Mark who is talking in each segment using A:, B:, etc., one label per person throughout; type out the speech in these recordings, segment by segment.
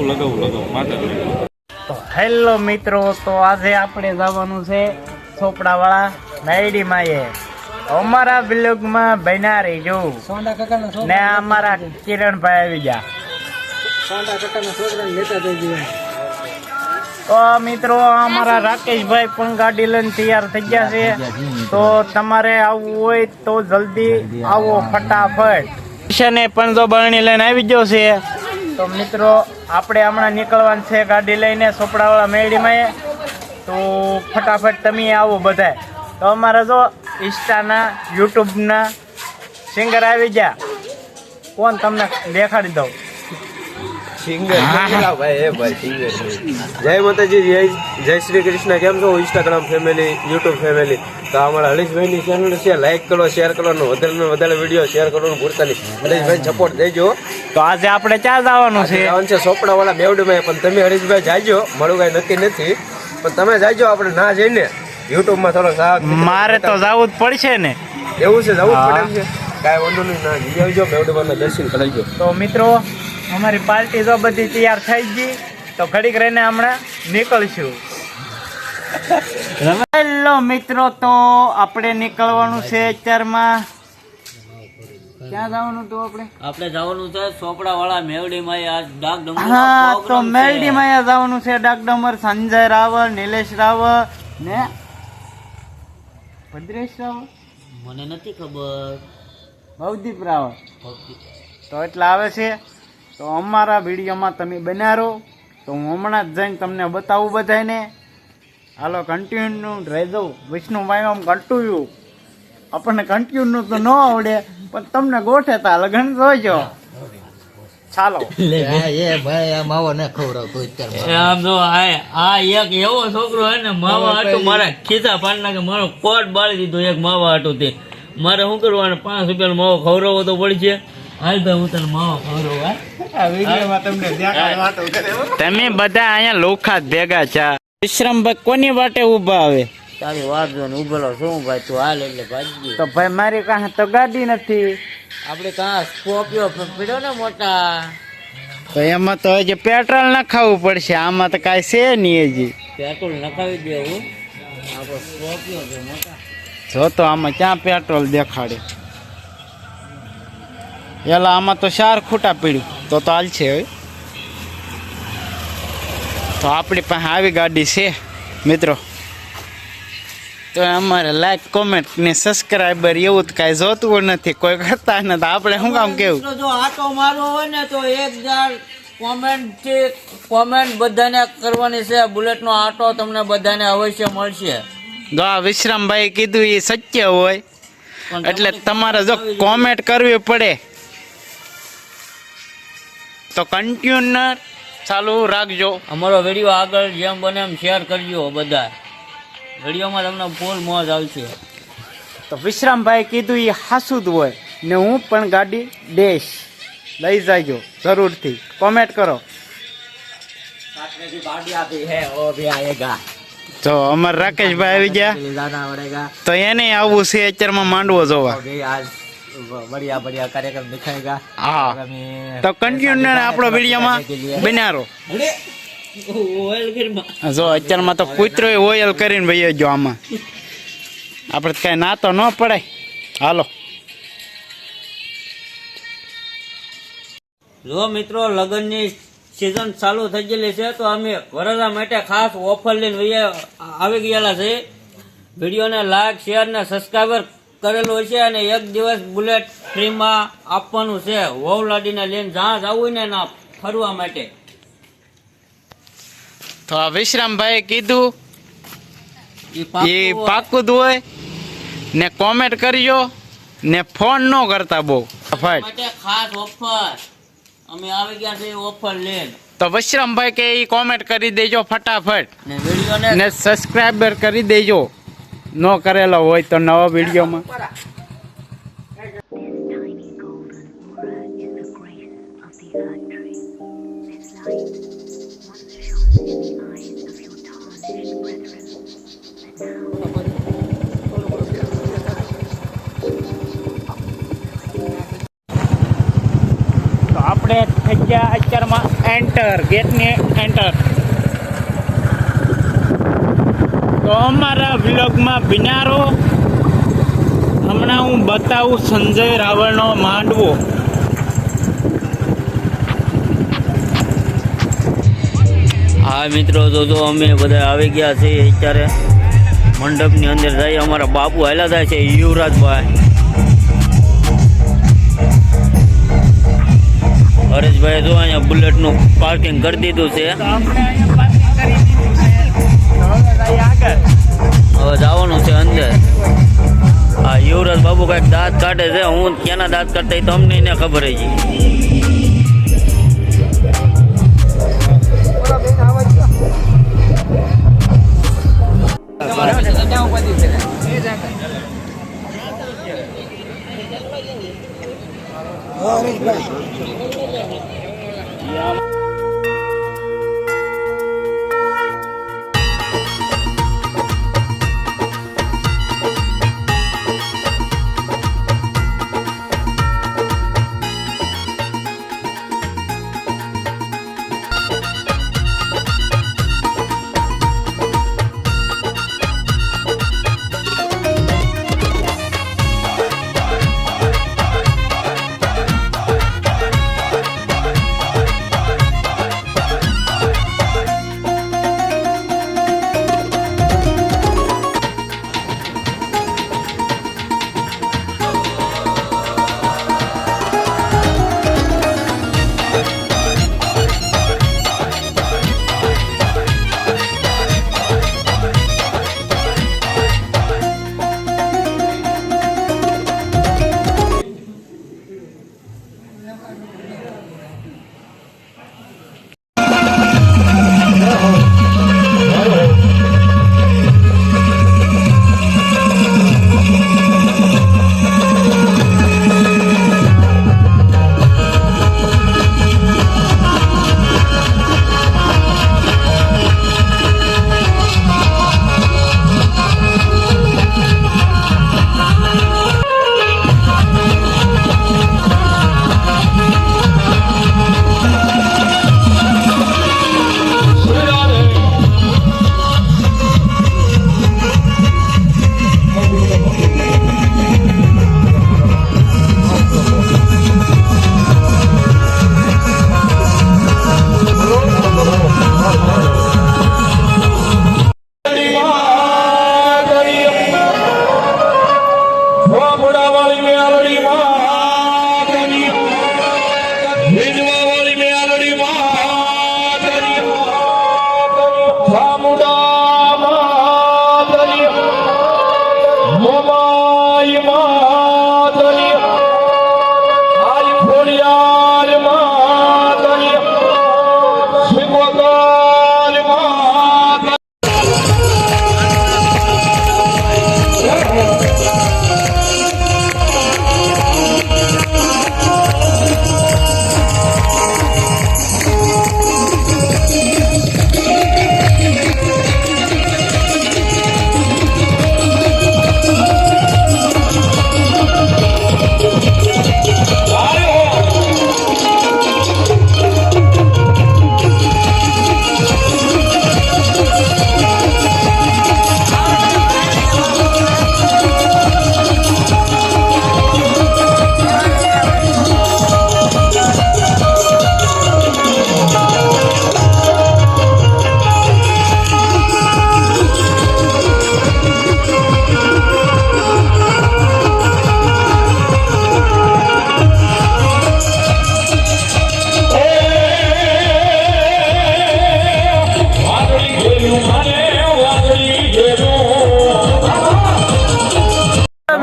A: લગાવું માથે.
B: તો હેલો મિત્રો, તો આજે આપણે જવાનું છે ચોપડાવાળા મેરડીમાં. અમારા બ્લોગમાં બન્યા રહેજો ને અમારા કિરણભાઈ આવી ગયા. તો મિત્રો અમારા રાકેશભાઈ પણ ગાડી લઈને તૈયાર થઈ ગયા છે. તો તમારે આવવું હોય તો જલ્દી આવો ફટાફટ. કિશને પણ જો બરણી લઈને આવી ગયો છે. તો મિત્રો આપણે હમણાં નીકળવાનું છે ગાડી લઈને ચોપડાવાળા મેરડીમાં. તો ફટાફટ તમે આવો બધા. તો અમારા જો ઇન્સ્ટાના યુટ્યુબના સિંગર આવી ગયા. કોણ તમને દેખાડી દઉં?
C: સિંગર ભાઈ સિંગર. જય માતાજી, જય શ્રી કૃષ્ણ. કેમ છો ઇન્સ્ટાગ્રામ ફેમિલી, યુટ્યુબ ફેમિલી? તો અમારા હરીશભાઈની ચેનલ છે, લાઈક કરો, શેર કરો, વધારે વિડીયો શેર કરવાનું ભૂલતા નહીં. હરીશભાઈ સપોર્ટ દેજો.
B: તો આજે આપણે ક્યાં જવાનું છે?
C: ચોપડાવાળા મેવડીમાં. પણ તમે હરીશભાઈ જાજો, મારું કાંઈ નક્કી નથી, પણ તમે જાજો. આપણે ના જઈને યુટ્યુબમાં થોડો સાથ.
B: મારે તો જવું જ પડશે ને.
C: એવું છે, જવું જ પડે છે. કાંઈ વાંધો નહીં, ના જઈ આવજો, મેવડીમાં દર્શન કરાવજો.
B: તો મિત્રો અમારી પાર્ટી જો બધી તૈયાર થઈ ગઈ. તો ઘડીક રહીને હમણાં નીકળશું. હેલો મિત્રો, તો આપણે નીકળવાનું છે અત્યારમાં. ક્યાં જવાનું હતું આપણે
D: જવાનું છે ચોપડાવાળા મેરડીમાં. આજ ડાકડમર.
B: હા, તો મેરડીમાં જવાનું છે. ડાકડમર સંજય રાવળ, નિલેશ રાવળ ને ભદ્રેશ રાવળ,
D: મને નથી ખબર,
B: ભવદીપ રાવળ. તો એટલે આવે છે. તો અમારા વિડીયોમાં તમે બન્યા રહો. તો હું હમણાં જ જઈને તમને બતાવું બધાને. હાલો કન્ટિન્યુ રહેજો. વિષ્ણુભાઈ આમ કન્ટિન્યુ. આપણને કન્ટિન્યુ તો ન આવડે, પણ તમને ગોઠે તા લગન જોઈજો. ચાલો.
D: આમ જો આ એક એવો છોકરો હે ને, માવા હાટું મારા ખીચા પાડી નાખે. મારો કોટ બાળી દીધો એક માવા હાટું. તે મારે શું કરવાનું? 5 રૂપિયાનો માવો ખવડાવવો તો પડશે. હાલ ભાઈ, હું તને માવો ખવડાવું.
B: તમે બધા અહીંયા લોખા જ ભેગા છે. વિશ્રામભાઈ કોની વાટે ઉભા આવે?
D: તારી વાત જો ને ઉભેલો શું ભાઈ, તું હાલ એટલે ભાગી.
B: તો ભાઈ મારી કાંઈ તો ગાડી નથી.
D: આપણે કાં સ્કોર્પિયો પીડ્યો ને મોટા.
B: તો એમાં તો હજી પેટ્રોલ નખાવવું પડશે. આમાં તો કાંઈ છે નહીં હજી.
D: પેટ્રોલ નખાવી દેવું. આપણો સ્કોર્પિયો છે મોટા.
B: જો તો આમાં ક્યાં પેટ્રોલ દેખાડે? એલા આમાં તો 4 ખૂટા પીડ્યું. તો હાલશે હવે. તો આપણી પાસે આવી ગાડી છે મિત્રો. તો અમારે લાઈક, કોમેન્ટ ને સબસ્ક્રાઈબર એવું જ કાંઈ જોતું નથી, કોઈ કરતા નથી. આપણે શું કામ કેવું?
D: જો આટો મારવો હોય ને તો 1000 કોમેન્ટ બધાને કરવાની છે. બુલેટનો આટો તમને બધાને અવશ્ય મળશે.
B: જો આ વિશ્રામભાઈ કીધું એ સત્ય હોય, એટલે તમારે જો કોમેન્ટ કરવી પડે. તો કન્ટિન્યુ ચાલુ રાખજો.
D: અમારો વિડીયો આગળ જેમ બને એમ શેર કરજો બધા. વિડીયોમાં તમને ફૂલ મોજ આવશે.
B: તો વિશ્રામભાઈ કીધું એ હાસું જ હોય ને. હું પણ ગાડી દેશ લઈ જાયજો જરૂરથી. કોમેન્ટ કરો. તો અમારે રાકેશભાઈ આવી ગયા. તો એને આવવું છે અત્યારમાં માંડવો જોવા.
D: बढ़िया कार्यक्रम दिखाएगा.
B: હા, તો કન્ટિન્યુ આપણો વિડીયોમાં બનારો. જો અત્યારમાં તો કૂતરો ઓઇલ કરીને ભાઈ જો આમાં આપણે કઈ ના તો ન પડાય. હાલો.
D: જો મિત્રો લગ્નની સિઝન ચાલુ થઈ ગયેલી છે. તો અમે વરરાજા માટે ખાસ ઓફર લઈને આવી ગયેલા છે. વિડીયોને લાઈક, શેર ને સબસ્ક્રાઈબર કરેલું છે. અને 1 દિવસ બુલેટ ફ્રીમાં આપવાનું છે. વહુ લાડીને લઈને જ્યાં જવું હોય ને ના ફરવા માટે.
B: તો આ વિશ્રામભાઈ કીધું એ પાકું જ હોય ને. કોમેન્ટ કરજો ને ફોન ન કરતા બહુ.
D: માટે ખાસ ઓફર અમે આવી ગયા છે. ઓફર લઈને
B: તો વિશ્રામભાઈ કે એ કોમેન્ટ કરી દેજો ફટાફટ
D: ને વિડીયોને
B: ને સબસ્ક્રાઈબર કરી દેજો. ન કરેલો હોય તો નવા વિડીયોમાં. આપણે થઈ ગયા અત્યારમાં એન્ટર, ગેટની એન્ટર. તો અમારા વ્લોગમાં બિનારો. હમણાં હું બતાવું સંજય રાવળનો માંડવો.
D: હા મિત્રો, તો અમે બધા આવી ગયા છીએ અત્યારે મંડપની અંદર જઈએ. અમારા બાપુ હાલ્યા થાય છે, યુવરાજભાઈ, હરેશભાઈ જો અહીંયા બુલેટનું પાર્કિંગ કરી દીધું છે.
B: તો આપણે અહીંયા પાર્કિંગ કરી દીધું છે. તો હવે જઈએ આગળ.
D: હવે જવાનું છે અંદર. હા, યુવરાજ બાબુ કંઈક દાંત કાઢે છે. હું ક્યાંના દાંત કાઢતા એ તો અમને એને ખબર છે.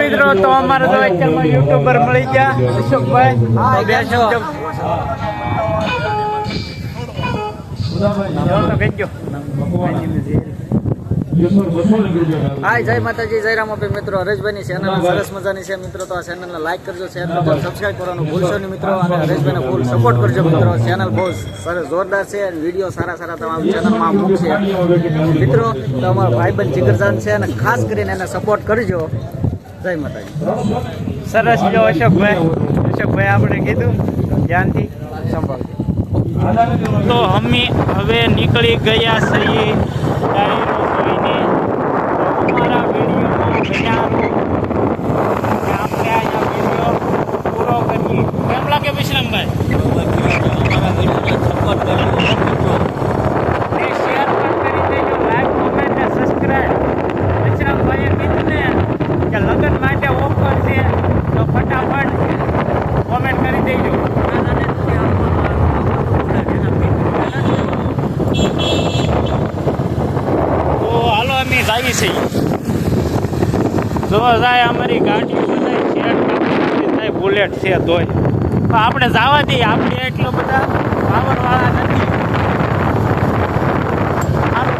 B: મિત્રો, તો અમારે તો અત્યારમાં યુટ્યુબર મળી ગયા અશોકભાઈ. તો બે શબ્દ તો કહેજો.
A: હાય, જય માતાજી, જય રામાભાઈ. મિત્રો, હરેશભાઈની ચેનલ સરસ મજાની છે મિત્રો. તો આ ચેનલને લાઈક કરજો, શેર કરજો, સબસ્ક્રાઈબ કરવાનું ભૂલશો નહીં મિત્રો. અને હરેશભાઈને ફૂલ સપોર્ટ કરજો મિત્રો. ચેનલ બહુ સરસ જોરદાર છે. વિડીયો સારા સારા તમારા ચેનલમાં મૂકશે મિત્રો. તો અમારો ભાઈબંધ જીગરજાન છે અને ખાસ કરીને એને સપોર્ટ કરજો. જય માતાજી.
B: સરસ જો અશોકભાઈ આપણે કીધું ધ્યાનથી. સંભાળજો. તો અમે હવે નીકળી ગયા છીએ ડાયરો જોઈને. તો અમારા વિડીયોમાં બન્યા રહો. અને આપણે અહીંયા વિડીયો પૂરો કરીએ. કેમ લાગે વિશ્રામભાઈ?
D: અમારા વિડીયોને સપોર્ટ કરજો મિત્રો.
B: અને શેર પણ કરી દેજો, લાઈક કોમેન્ટ ને સબસ્ક્રાઇબ. વિશ્રામભાઈએ કીધું ને કે લગ્ન માટે ઓફર છે તો ફટાફટ કોમેન્ટ કરી દેજો. તો હાલો અમે જાવી છીએ. જો જાય અમારી ગાડીઓ બધા શેર થાય, બુલેટ છે તોય તો આપણે જવા દઈએ. આપણે એટલો બધા પાવરવાળા નથી. સારું